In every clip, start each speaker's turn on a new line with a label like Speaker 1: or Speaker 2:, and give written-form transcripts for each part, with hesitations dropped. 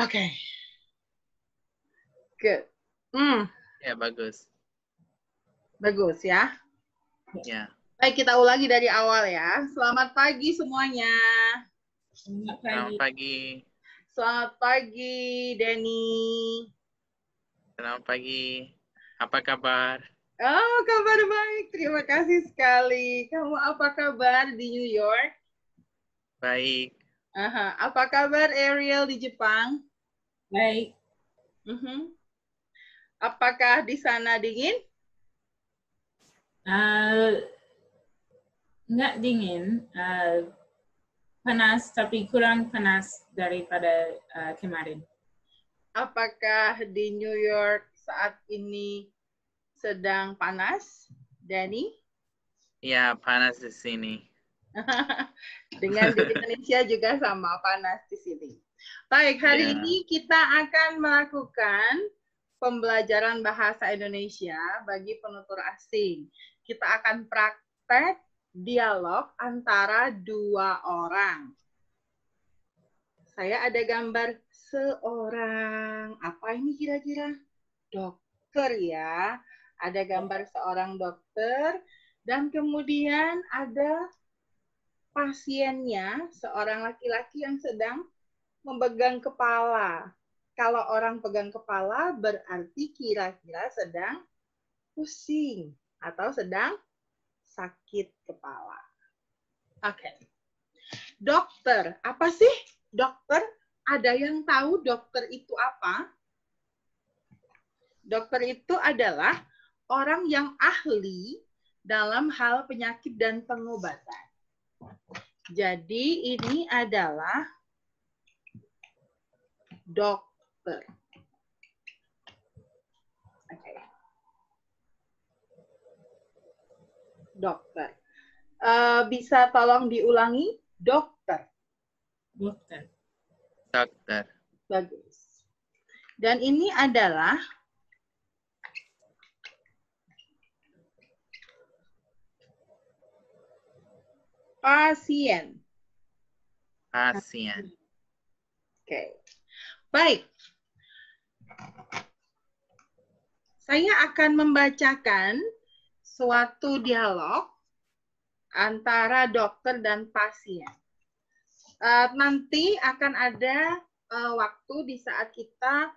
Speaker 1: Oke. Good.
Speaker 2: Ya, bagus.
Speaker 1: Bagus ya.
Speaker 2: Ya.
Speaker 1: Baik, kita ulangi dari awal ya. Selamat pagi semuanya.
Speaker 2: Selamat pagi.
Speaker 1: Selamat pagi, Denny.
Speaker 2: Selamat pagi. Apa kabar?
Speaker 1: Oh, kabar baik. Terima kasih sekali. Kamu apa kabar di New York?
Speaker 2: Baik.
Speaker 1: Apa kabar Ariel di Jepang?
Speaker 3: Baik.
Speaker 1: Apakah di sana dingin?
Speaker 3: Nggak dingin, panas tapi kurang panas daripada kemarin.
Speaker 1: Apakah di New York saat ini sedang panas, Danny?
Speaker 2: Ya, panas di sini.
Speaker 1: Dengan di Indonesia juga sama, panas di sini. Baik, hari ini kita akan melakukan pembelajaran bahasa Indonesia bagi penutur asing. Kita akan praktek dialog antara dua orang. Saya ada gambar seorang, apa ini kira-kira? Dokter ya. Ada gambar seorang dokter, dan kemudian ada pasiennya, seorang laki-laki yang sedang memegang kepala. Kalau orang pegang kepala berarti kira-kira sedang pusing atau sedang sakit kepala. Oke. Dokter, apa sih dokter? Ada yang tahu dokter itu apa? Dokter itu adalah orang yang ahli dalam hal penyakit dan pengobatan. Jadi ini adalah dokter. Oke. Dokter. Bisa tolong diulangi? Dokter.
Speaker 3: Dokter.
Speaker 2: Dokter.
Speaker 1: Bagus. Dan ini adalah pasien.
Speaker 2: Pasien.
Speaker 1: Oke. Baik. Saya akan membacakan suatu dialog antara dokter dan pasien. Nanti akan ada waktu di saat kita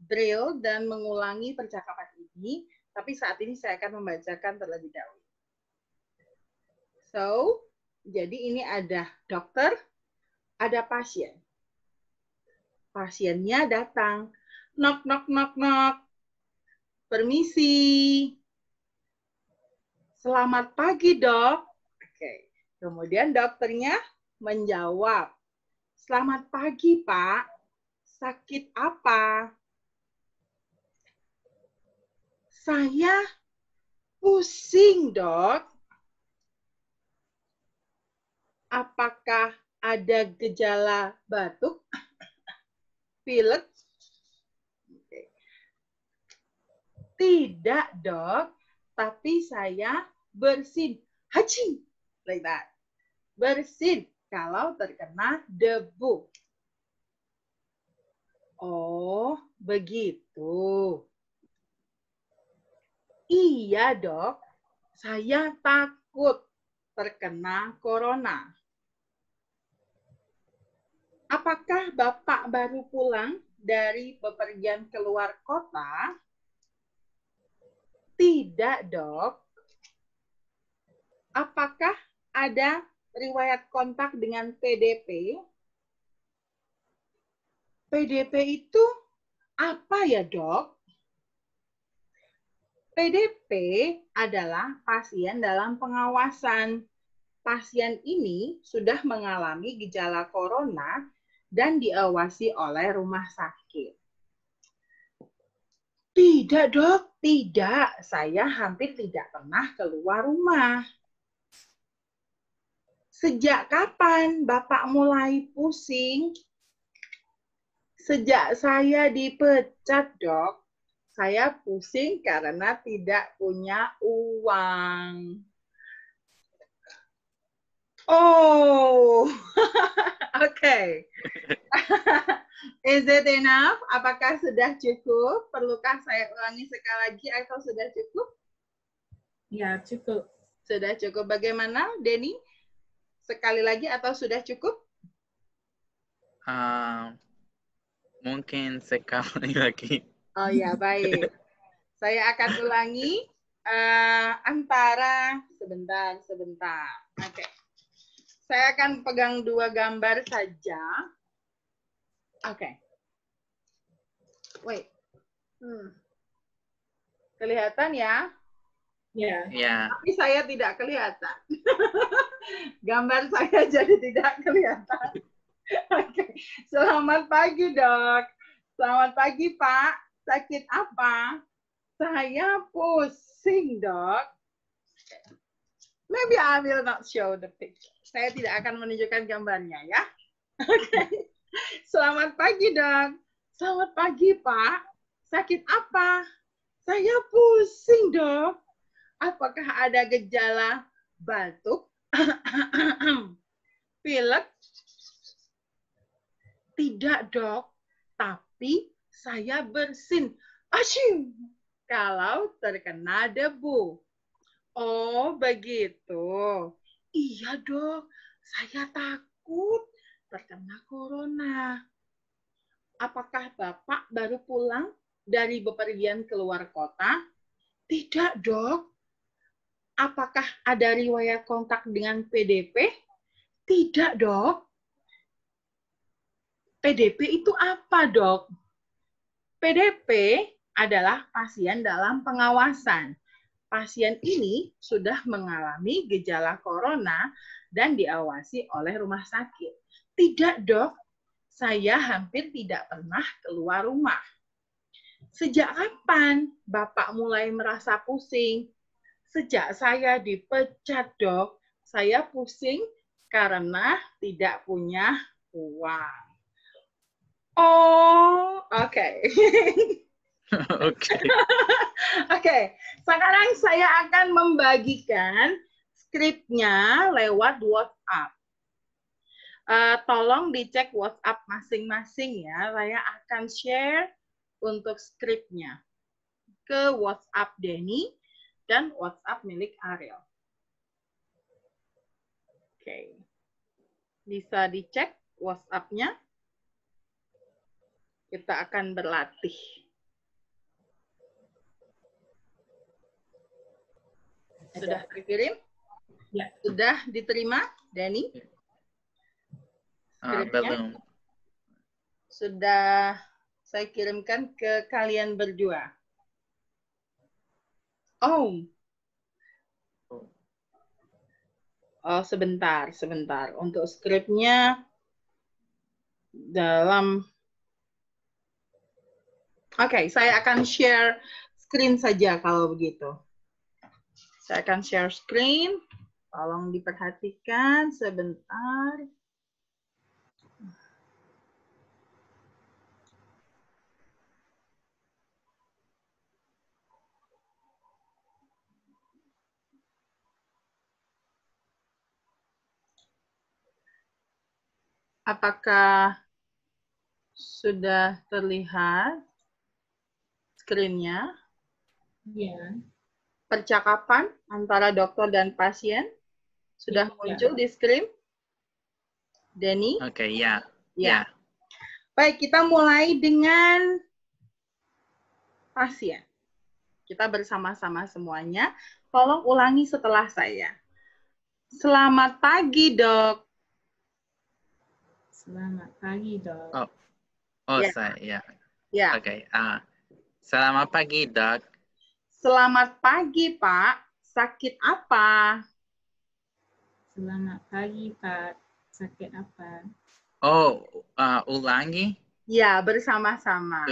Speaker 1: drill dan mengulangi percakapan ini, tapi saat ini saya akan membacakan terlebih dahulu. So, jadi ini ada dokter, ada pasien. Pasiennya datang. Knock, knock, knock, knock. Permisi. Selamat pagi, dok. Oke. Kemudian dokternya menjawab. Selamat pagi, Pak. Sakit apa? Saya pusing, dok. Apakah ada gejala batuk? Pilek? Tidak, dok. Tapi saya bersin. Hacing. Like that. Bersin kalau terkena debu. Oh, begitu. Iya, dok. Saya takut terkena corona. Apakah Bapak baru pulang dari bepergian keluar kota? Tidak, dok. Apakah ada riwayat kontak dengan PDP? PDP itu apa ya, dok? PDP adalah pasien dalam pengawasan. Pasien ini sudah mengalami gejala corona dan diawasi oleh rumah sakit. Tidak, dok. Tidak. Saya hampir tidak pernah keluar rumah. Sejak kapan Bapak mulai pusing? Sejak saya dipecat, dok. Saya pusing karena tidak punya uang. Oh, Okay. Is it enough? Apakah sudah cukup? Perlukah saya ulangi sekali lagi atau sudah cukup?
Speaker 3: Ya, cukup.
Speaker 1: Sudah cukup. Bagaimana, Denny? Sekali lagi atau sudah cukup?
Speaker 2: Mungkin sekali lagi.
Speaker 1: Oh ya, baik. Saya akan ulangi antara sebentar. Oke. Saya akan pegang 2 gambar saja. Oke. Wait. Kelihatan ya?
Speaker 3: Ya.
Speaker 2: Ya.
Speaker 1: Tapi saya tidak kelihatan. Gambar saya jadi tidak kelihatan. Oke. Selamat pagi, Dok. Selamat pagi, Pak. Sakit apa? Saya pusing, Dok. Maybe I will not show the picture. Saya tidak akan menunjukkan gambarnya, ya. Oke. Selamat pagi, Dok. Selamat pagi, Pak. Sakit apa? Saya pusing, Dok. Apakah ada gejala batuk? Pilek? Tidak, Dok. Tapi saya bersin. Asyik. Kalau terkena debu. Oh, begitu. Iya, Dok. Saya takut terkena corona. Apakah Bapak baru pulang dari bepergian keluar kota? Tidak, Dok. Apakah ada riwayat kontak dengan PDP? Tidak, Dok. PDP itu apa, Dok? PDP adalah pasien dalam pengawasan. Pasien ini sudah mengalami gejala corona dan diawasi oleh rumah sakit. Tidak, Dok. Saya hampir tidak pernah keluar rumah. Sejak kapan Bapak mulai merasa pusing? Sejak saya dipecat, Dok. Saya pusing karena tidak punya uang. Oh, oke.
Speaker 2: Oke.
Speaker 1: Oke, sekarang saya akan membagikan skripnya lewat WhatsApp. Tolong dicek WhatsApp masing-masing ya. Saya akan share untuk skripnya ke WhatsApp Denny dan WhatsApp milik Ariel. Oke. Bisa dicek WhatsApp-nya. Kita akan berlatih. Sudah dikirim?
Speaker 3: Ya.
Speaker 1: Sudah diterima, Denny?
Speaker 2: Belum.
Speaker 1: Sudah saya kirimkan ke kalian berdua. Oh, sebentar. Untuk skripnya dalam... Oke, saya akan share screen saja kalau begitu. Saya akan share screen. Tolong diperhatikan sebentar. Apakah sudah terlihat screen-nya?
Speaker 3: Ya.
Speaker 1: Percakapan antara dokter dan pasien sudah muncul di screen? Denny?
Speaker 2: Oke, ya.
Speaker 1: Ya. Baik, kita mulai dengan pasien. Kita bersama-sama semuanya. Tolong ulangi setelah saya. Selamat pagi, Dok.
Speaker 3: Selamat pagi, Dok.
Speaker 2: Ya.
Speaker 1: Ya.
Speaker 2: Ya. Oke. Selamat pagi, Dok.
Speaker 1: Selamat pagi, Pak. Sakit apa?
Speaker 3: Selamat pagi, Pak. Sakit apa?
Speaker 2: Oh, ulangi?
Speaker 1: Ya, bersama-sama.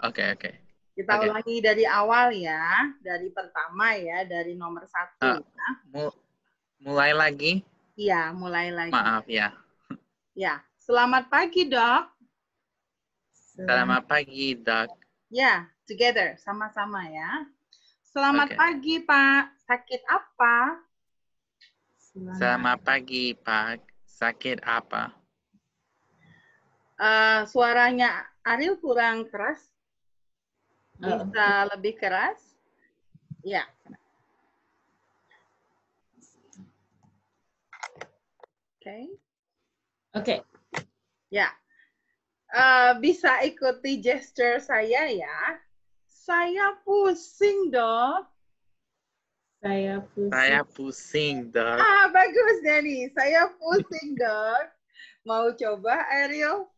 Speaker 2: Oke.
Speaker 1: Kita ulangi dari awal ya. Dari pertama ya, dari nomor 1.
Speaker 2: Mulai lagi?
Speaker 1: Iya, mulai lagi.
Speaker 2: Maaf ya.
Speaker 1: Ya, selamat pagi, Dok.
Speaker 2: Selamat pagi, Dok.
Speaker 1: Ya, together, sama-sama ya. Selamat pagi, Pak. Sakit apa?
Speaker 2: Selamat pagi, Pak. Sakit apa?
Speaker 1: Suaranya Ariel kurang keras. Bisa lebih keras? Ya. Oke. Ya. Bisa ikuti gesture saya ya. Saya pusing, Dok.
Speaker 3: Saya
Speaker 2: pusing, Dok.
Speaker 1: Bagus, Denny. Saya pusing, Dok. Mau coba, Ariel?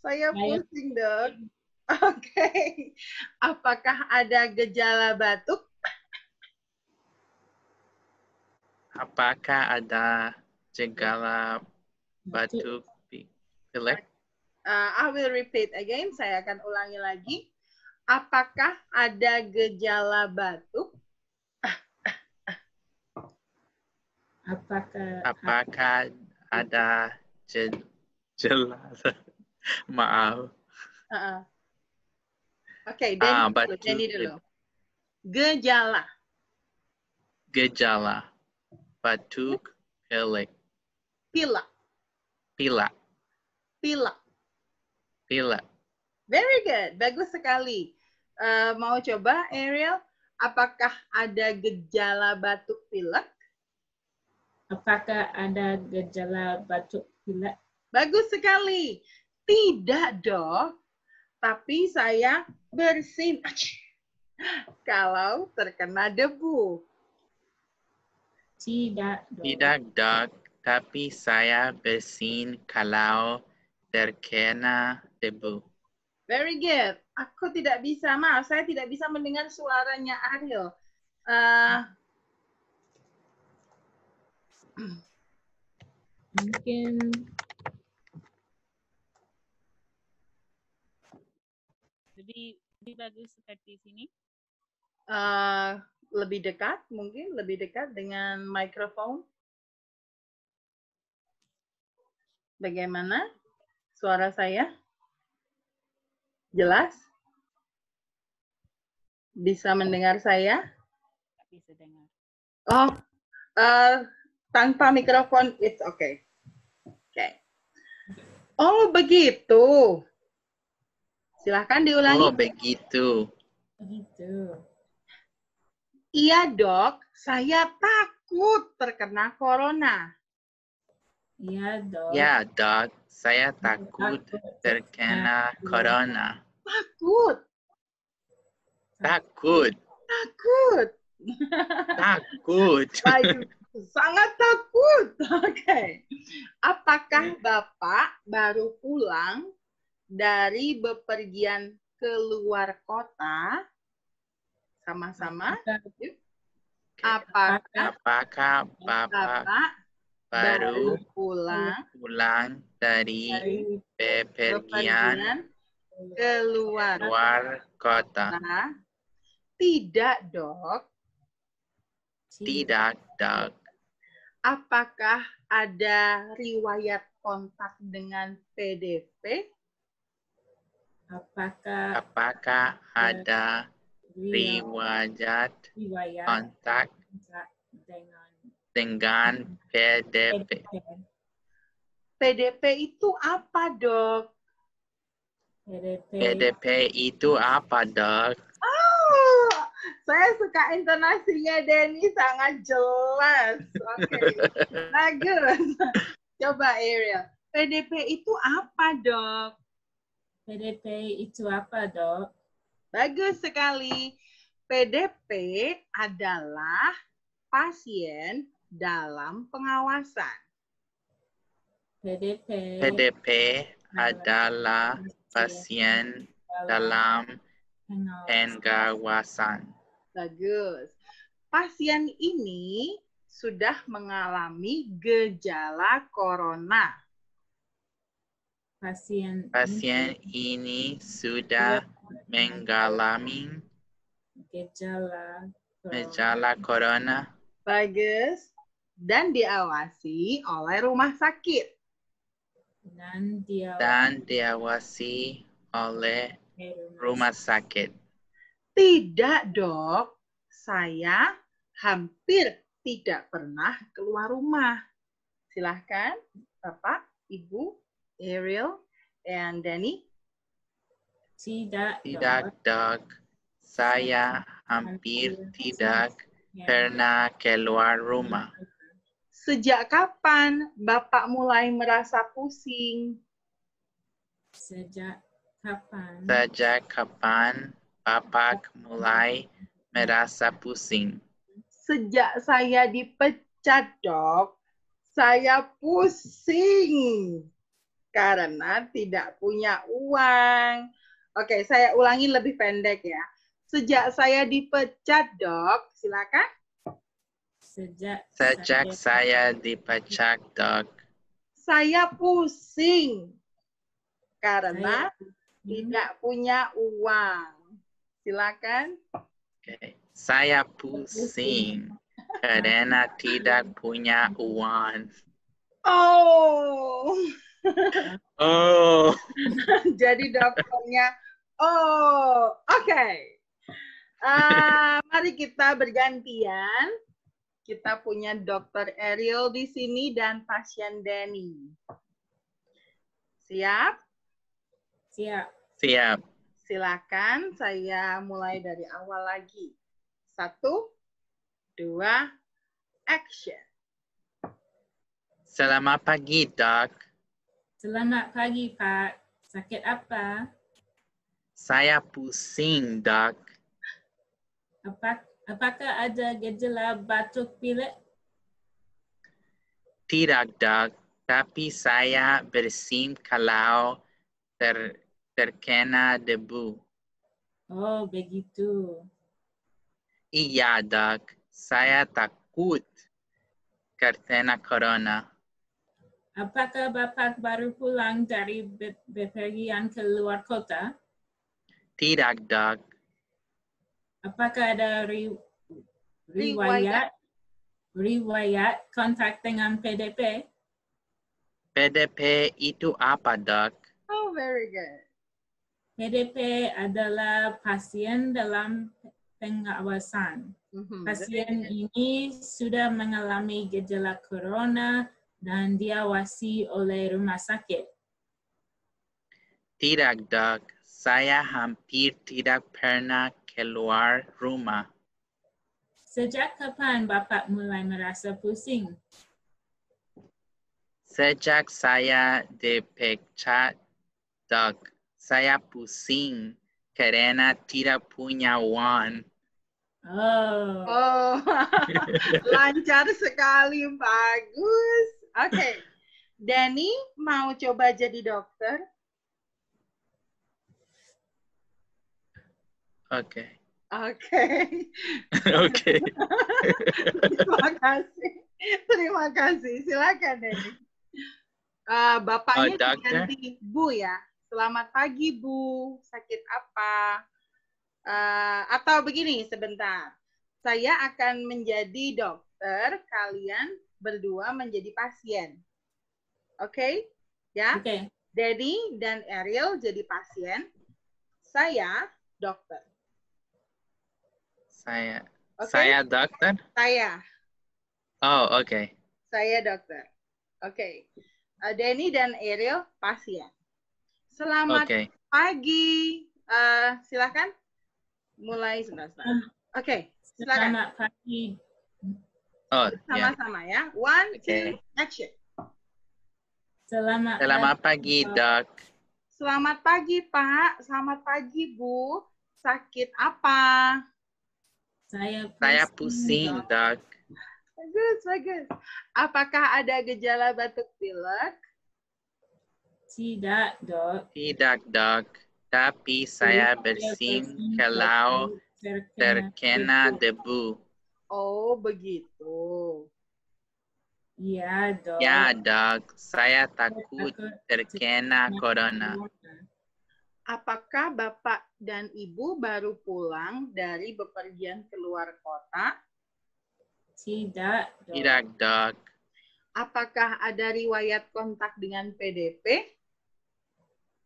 Speaker 1: Saya pusing, Dok. Oke. Apakah ada gejala batuk?
Speaker 2: Apakah ada gejala batuk pilek?
Speaker 1: I will repeat again. Saya akan ulangi lagi. Apakah ada gejala batuk?
Speaker 2: Apakah ada gejala? Maaf.
Speaker 1: Oke, Denny dulu. Gejala.
Speaker 2: Gejala. Batuk pilek.
Speaker 1: Pilek.
Speaker 2: Pilek.
Speaker 1: Pilek.
Speaker 2: Pilek.
Speaker 1: Very good. Bagus sekali. Mau coba, Ariel? Apakah ada gejala batuk pilek?
Speaker 3: Apakah ada gejala batuk pilek?
Speaker 1: Bagus sekali. Tidak, Dok. Tapi saya bersin kalau terkena debu.
Speaker 3: Tidak, Dok.
Speaker 2: Tidak, Dok. Tapi saya bersin kalau terkena debu.
Speaker 1: Very good. Aku tidak bisa, maaf, saya tidak bisa mendengar suaranya Ariel.
Speaker 3: Mungkin lebih bagus seperti sini.
Speaker 1: Lebih dekat, mungkin lebih dekat dengan mikrofon. Bagaimana suara saya? Jelas? Bisa mendengar saya?
Speaker 3: Tak bisa dengar.
Speaker 1: Oh, tanpa mikrofon, it's okay. Okay. Oh, begitu. Silahkan diulangi.
Speaker 2: Oh, begitu.
Speaker 3: Begitu.
Speaker 1: Iya, Dok. Saya takut terkena corona.
Speaker 3: Iya, Dok.
Speaker 2: Ya, Dok. Saya takut terkena corona.
Speaker 1: Takut.
Speaker 2: Takut.
Speaker 1: Takut.
Speaker 2: Takut.
Speaker 1: Sangat takut. Oke. Apakah Bapak baru pulang dari bepergian keluar kota? Sama-sama. Apakah Bapak baru pulang dari bepergian keluar
Speaker 2: kota?
Speaker 1: Tidak, Dok.
Speaker 2: Tidak, Dok.
Speaker 1: Apakah ada riwayat kontak dengan PDP?
Speaker 3: Apakah
Speaker 2: ada riwayat kontak dengan PDP?
Speaker 1: PDP itu apa, Dok?
Speaker 3: PDP
Speaker 2: itu apa, Dok?
Speaker 1: Oh, saya suka intonasinya Denny, sangat jelas. Oke, bagus. Coba Ariel, PDP itu apa, Dok?
Speaker 3: PDP itu apa, Dok?
Speaker 1: Bagus sekali. PDP adalah pasien dalam pengawasan.
Speaker 2: PDP adalah pasien dalam pengawasan.
Speaker 1: Bagus. Pasien ini sudah mengalami gejala corona.
Speaker 3: Pasien
Speaker 2: ini sudah mengalami gejala corona.
Speaker 1: Bagus. Dan diawasi oleh rumah sakit.
Speaker 3: Dan
Speaker 2: diawasi oleh rumah sakit.
Speaker 1: Tidak, Dok. Saya hampir tidak pernah keluar rumah. Silahkan, Bapak, Ibu, Ariel. And Danny?
Speaker 3: Tidak,
Speaker 2: Tidak, Dok. Saya hampir tidak pernah keluar rumah.
Speaker 1: Sejak kapan Bapak mulai merasa pusing?
Speaker 3: Sejak kapan?
Speaker 2: Sejak kapan Bapak mulai merasa pusing?
Speaker 1: Sejak saya dipecat, Dok. Saya pusing karena tidak punya uang. Oke, saya ulangi lebih pendek ya. Sejak saya dipecat, Dok. Silakan.
Speaker 2: Sejak saya dipecat, Dok.
Speaker 1: Saya pusing karena tidak punya uang. Silakan.
Speaker 2: Okay. Saya pusing karena tidak punya uang.
Speaker 1: Oh.
Speaker 2: Oh.
Speaker 1: Jadi dokternya, oh, oke. Mari kita bergantian. Kita punya Dokter Ariel di sini dan pasien Danny. Siap?
Speaker 3: Siap.
Speaker 2: Siap.
Speaker 1: Silakan, saya mulai dari awal lagi. 1, 2, action.
Speaker 2: Selamat pagi, Dok.
Speaker 3: Selamat pagi, Pak. Sakit apa?
Speaker 2: Saya pusing, Dok.
Speaker 3: Apakah ada gejala batuk pilek?
Speaker 2: Tidak, Dok. Tapi saya bersin kalau terkena debu.
Speaker 3: Oh, begitu.
Speaker 2: Iya, Dok. Saya takut karena corona.
Speaker 3: Apakah Bapak baru pulang dari bepergian ke luar kota?
Speaker 2: Tidak, Dok.
Speaker 3: Apakah ada riwayat kontak dengan PDP?
Speaker 2: PDP itu apa, Dok?
Speaker 1: Oh, very good.
Speaker 3: PDP adalah pasien dalam pengawasan. Pasien ini sudah mengalami gejala corona dan diawasi oleh rumah sakit.
Speaker 2: Tidak, Dok. Saya hampir tidak pernah keluar rumah.
Speaker 3: Sejak kapan Bapak mulai merasa pusing?
Speaker 2: Sejak saya dipecat, Dok, saya pusing karena tidak punya uang.
Speaker 1: Oh, lancar sekali, bagus. Oke, Danny mau coba jadi dokter?
Speaker 2: Oke.
Speaker 1: Oke.
Speaker 2: Oke.
Speaker 1: Terima kasih. Silakan, Danny. Bapaknya diganti Bu ya. Selamat pagi, Bu. Sakit apa? Atau begini, sebentar. Saya akan menjadi dokter, kalian berdua menjadi pasien. Oke? Ya?
Speaker 3: Oke.
Speaker 1: Danny dan Ariel jadi pasien. Saya dokter.
Speaker 2: Saya dokter?
Speaker 1: Saya.
Speaker 2: Oh, oke.
Speaker 1: Saya dokter. Oke. Danny dan Ariel pasien. Selamat pagi. Silakan. Mulai sebentar. Oke, silakan.
Speaker 3: Selamat pagi.
Speaker 2: Oh,
Speaker 1: sama-sama ya. 1, 2, action.
Speaker 2: Selamat pagi, Dok.
Speaker 1: Selamat pagi, Pak. Selamat pagi, Bu. Sakit apa?
Speaker 2: Saya pusing, Dok.
Speaker 1: Bagus. Apakah ada gejala batuk pilek?
Speaker 3: Tidak, Dok.
Speaker 2: Tidak, Dok. Tapi saya bersin kalau terkena debu.
Speaker 1: Oh, begitu.
Speaker 3: Iya, Dok.
Speaker 2: Ya, Dok. Saya takut terkena corona.
Speaker 1: Apakah Bapak dan Ibu baru pulang dari bepergian keluar kota?
Speaker 3: Tidak, Dok.
Speaker 2: Tidak, Dok.
Speaker 1: Apakah ada riwayat kontak dengan PDP?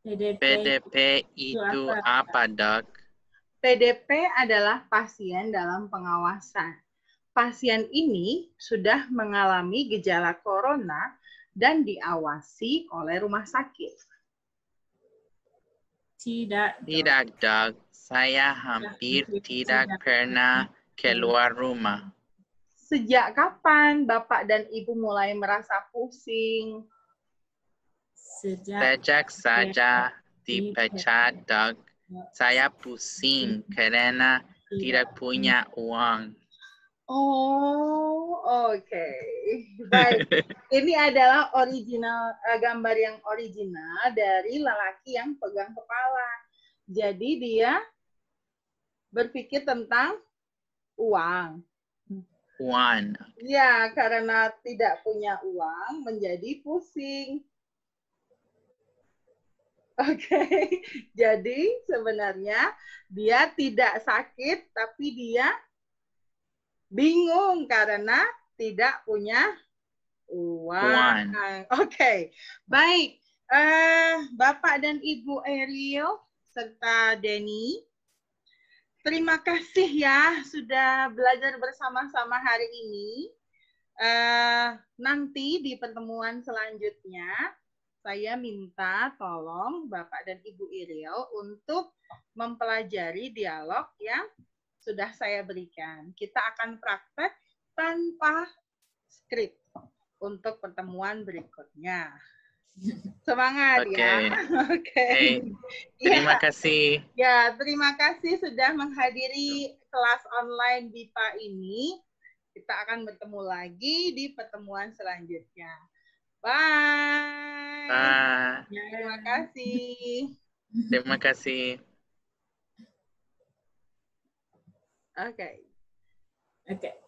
Speaker 2: PDP itu apa, Dok?
Speaker 1: PDP adalah pasien dalam pengawasan. Pasien ini sudah mengalami gejala corona dan diawasi oleh rumah sakit.
Speaker 3: Tidak.
Speaker 2: Tidak, Dok. Saya hampir tidak pernah keluar rumah.
Speaker 1: Sejak kapan Bapak dan Ibu mulai merasa pusing?
Speaker 2: Sejak saya dipecat, Dok, saya pusing karena tidak punya uang.
Speaker 1: Oh, oke. Baik. Ini adalah original gambar yang original dari lelaki yang pegang kepala. Jadi dia berpikir tentang uang.
Speaker 2: Uang.
Speaker 1: Ya, karena tidak punya uang menjadi pusing. Oke, jadi sebenarnya dia tidak sakit, tapi dia bingung karena tidak punya uang. Oke, baik. Bapak dan Ibu Ariel serta Denny, terima kasih ya sudah belajar bersama-sama hari ini. Nanti di pertemuan selanjutnya, saya minta tolong Bapak dan Ibu Ariel untuk mempelajari dialog yang sudah saya berikan. Kita akan praktek tanpa skrip untuk pertemuan berikutnya. Semangat ya. Oke.
Speaker 2: Terima kasih.
Speaker 1: Ya, terima kasih sudah menghadiri kelas online BIPA ini. Kita akan bertemu lagi di pertemuan selanjutnya. Bye.
Speaker 2: Bye.
Speaker 1: Terima kasih.
Speaker 2: Terima kasih.
Speaker 1: Oke.
Speaker 3: Okay.